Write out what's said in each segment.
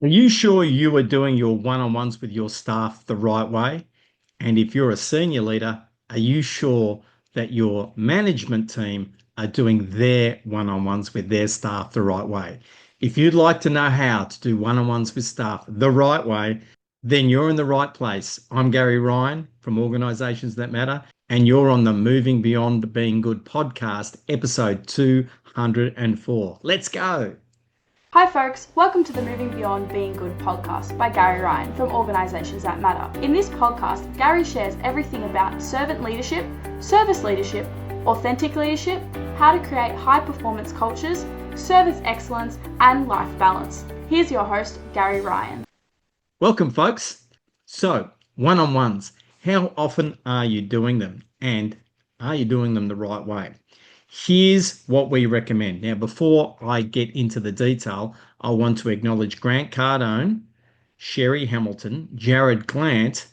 Are you sure you are doing your one-on-ones with your staff the right way? And if you're a senior leader, are you sure that your management team are doing their one-on-ones with their staff the right way? If you'd like to know how to do one-on-ones with staff the right way, then you're in the right place. I'm Gary Ryan from Organisations That Matter, and you're on the Moving Beyond Being Good podcast, episode 204. Let's go. Hi folks, welcome to the Moving Beyond Being Good podcast by Gary Ryan from Organisations That Matter. In this podcast, Gary shares everything about servant leadership, service leadership, authentic leadership, how to create high performance cultures, service excellence and life balance. Here's your host, Gary Ryan. Welcome folks. So, one-on-ones, how often are you doing them? And are you doing them the right way? Here's what we recommend. Now, before I get into the detail, I want to acknowledge Grant Cardone, Sherry Hamilton, Jared Glant,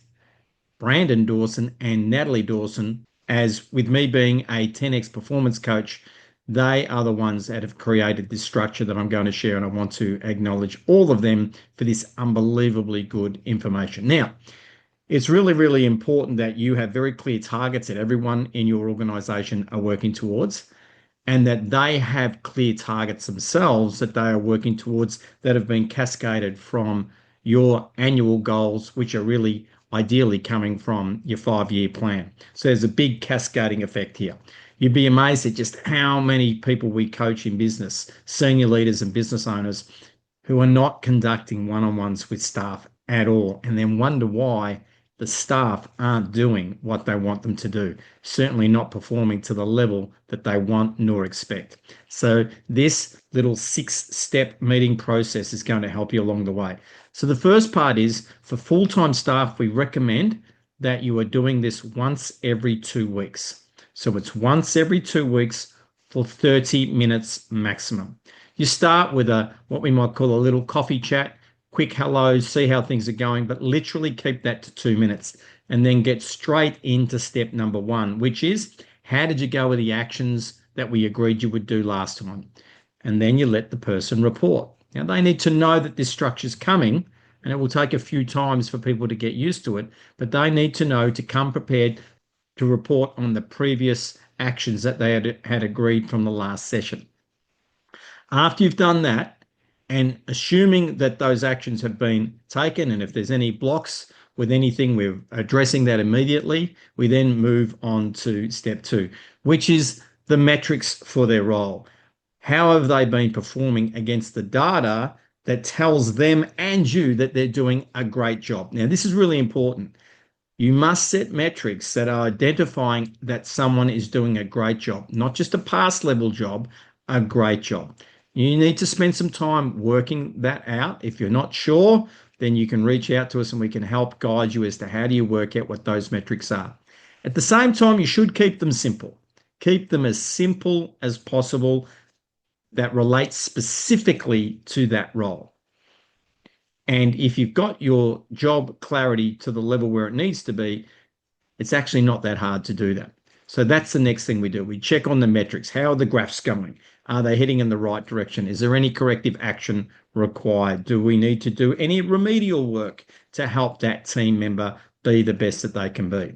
Brandon Dawson, and Natalie Dawson. As with me being a 10x performance coach, they are the ones that have created this structure that I'm going to share, and I want to acknowledge all of them for this unbelievably good information. Now, it's really, really important that you have very clear targets that everyone in your organization are working towards, and that they have clear targets themselves that they are working towards that have been cascaded from your annual goals, which are really ideally coming from your 5-year plan. So there's a big cascading effect here. You'd be amazed at just how many people we coach in business, senior leaders and business owners, who are not conducting one-on-ones with staff at all, and then wonder why the staff aren't doing what they want them to do, certainly not performing to the level that they want nor expect. So this little 6-step meeting process is going to help you along the way. So the first part is, for full-time staff, we recommend that you are doing this once every 2 weeks. So it's once every 2 weeks for 30 minutes maximum. You start with what we might call a little coffee chat, quick hello, see how things are going, but literally keep that to 2 minutes and then get straight into step number 1, which is, how did you go with the actions that we agreed you would do last time? And then you let the person report. Now, they need to know that this structure is coming, and it will take a few times for people to get used to it, but they need to know to come prepared to report on the previous actions that they had agreed from the last session. After you've done that, and assuming that those actions have been taken, and if there's any blocks with anything, we're addressing that immediately. We then move on to step 2, which is the metrics for their role. How have they been performing against the data that tells them and you that they're doing a great job? Now, this is really important. You must set metrics that are identifying that someone is doing a great job, not just a pass level job, a great job. You need to spend some time working that out. If you're not sure, then you can reach out to us and we can help guide you as to how do you work out what those metrics are. At the same time, you should keep them simple. Keep them as simple as possible that relates specifically to that role. And if you've got your job clarity to the level where it needs to be, it's actually not that hard to do that. So that's the next thing we do. We check on the metrics. How are the graphs going? Are they heading in the right direction? Is there any corrective action required? Do we need to do any remedial work to help that team member be the best that they can be?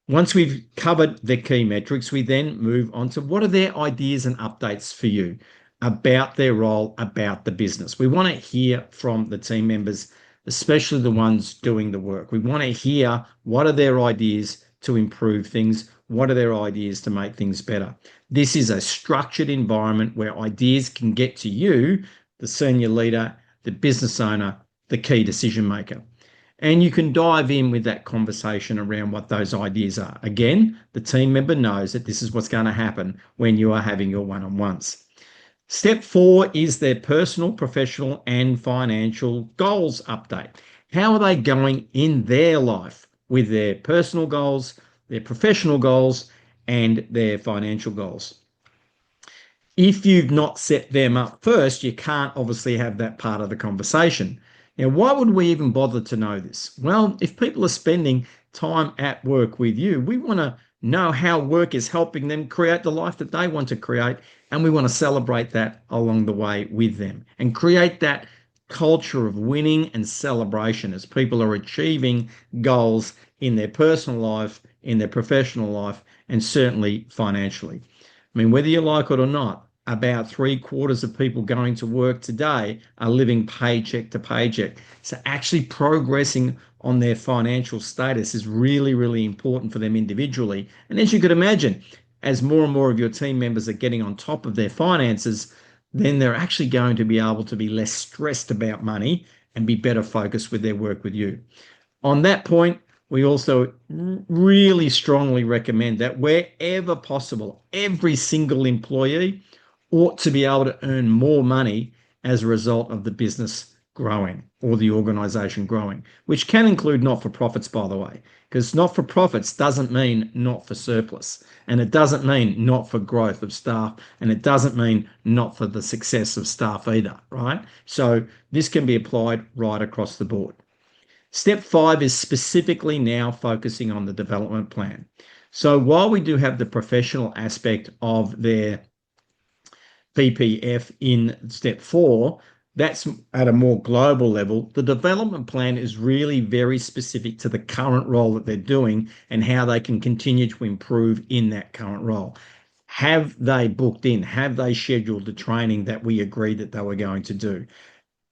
Once we've covered the key metrics, we then move on to what are their ideas and updates for you about their role, about the business. We want to hear from the team members, especially the ones doing the work. We want to hear what are their ideas to improve things, what are their ideas to make things better. This is a structured environment where ideas can get to you, the senior leader, the business owner, the key decision maker. And you can dive in with that conversation around what those ideas are. Again, the team member knows that this is what's going to happen when you are having your one-on-ones. Step 4 is their personal, professional, and financial goals update. How are they going in their life with their personal goals, their professional goals, and their financial goals? If you've not set them up first, you can't obviously have that part of the conversation. Now, why would we even bother to know this? Well, if people are spending time at work with you, we want to know how work is helping them create the life that they want to create, and we want to celebrate that along the way with them and create that culture of winning and celebration as people are achieving goals in their personal life, in their professional life, and certainly financially. I mean, whether you like it or not, about 3/4 of people going to work today are living paycheck to paycheck. So actually progressing on their financial status is really, really important for them individually. And as you could imagine, as more and more of your team members are getting on top of their finances, then they're actually going to be able to be less stressed about money and be better focused with their work with you. On that point, we also really strongly recommend that wherever possible, every single employee ought to be able to earn more money as a result of the business growing or the organization growing, which can include not-for-profits, by the way, because not-for-profits doesn't mean not for surplus, and it doesn't mean not for growth of staff, and it doesn't mean not for the success of staff either, right? So this can be applied right across the board. Step 5 is specifically now focusing on the development plan. So while we do have the professional aspect of their PPF in step 4, that's at a more global level. The development plan is really very specific to the current role that they're doing and how they can continue to improve in that current role. Have they booked in? Have they scheduled the training that we agreed that they were going to do?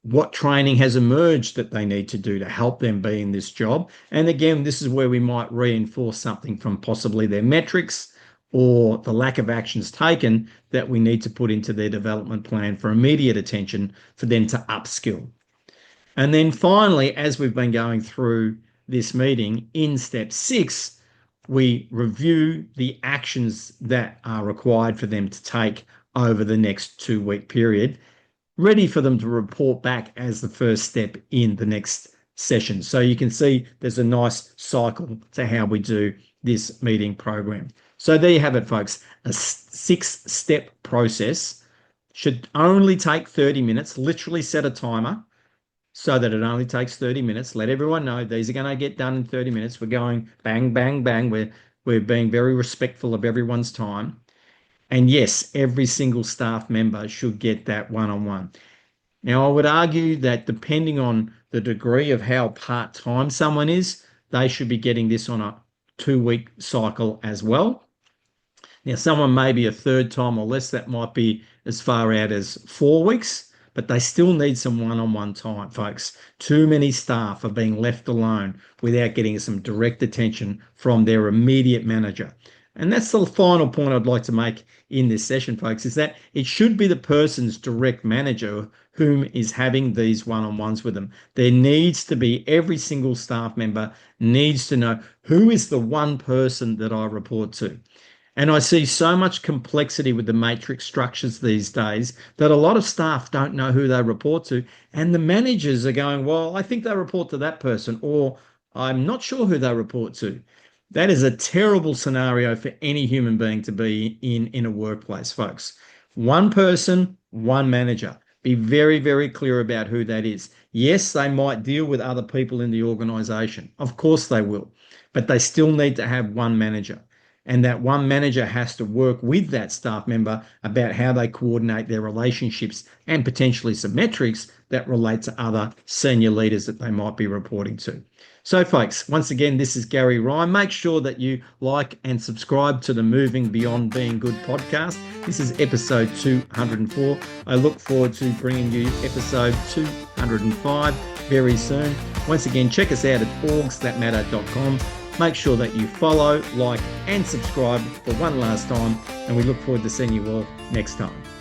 What training has emerged that they need to do to help them be in this job? And again, this is where we might reinforce something from possibly their metrics or the lack of actions taken that we need to put into their development plan for immediate attention for them to upskill. And then finally, as we've been going through this meeting, in step 6, we review the actions that are required for them to take over the next 2-week period, ready for them to report back as the first step in the next session. So you can see there's a nice cycle to how we do this meeting program. So there you have it, folks. A 6-step process should only take 30 minutes. Literally set a timer so that it only takes 30 minutes. Let everyone know these are going to get done in 30 minutes. We're going bang, bang, bang. We're being very respectful of everyone's time. And yes, every single staff member should get that one-on-one. Now, I would argue that depending on the degree of how part-time someone is, they should be getting this on a 2-week cycle as well. Now, someone may be a third time or less, that might be as far out as 4 weeks, but they still need some one-on-one time, folks. Too many staff are being left alone without getting some direct attention from their immediate manager. And that's the final point I'd like to make in this session, folks, is that it should be the person's direct manager whom is having these one-on-ones with them. There needs to be, every single staff member needs to know who is the one person that I report to. And I see so much complexity with the matrix structures these days that a lot of staff don't know who they report to. And the managers are going, well, I think they report to that person, or I'm not sure who they report to. That is a terrible scenario for any human being to be in a workplace, folks. One person, one manager. Be very, very clear about who that is. Yes, they might deal with other people in the organization. Of course they will. But they still need to have one manager. And that one manager has to work with that staff member about how they coordinate their relationships and potentially some metrics that relate to other senior leaders that they might be reporting to. So folks, once again, this is Gary Ryan. Make sure that you like and subscribe to the Moving Beyond Being Good podcast. This is episode 204. I look forward to bringing you episode 205 very soon. Once again, check us out at orgsthatmatter.com. Make sure that you follow, like, and subscribe for one last time, and we look forward to seeing you all next time.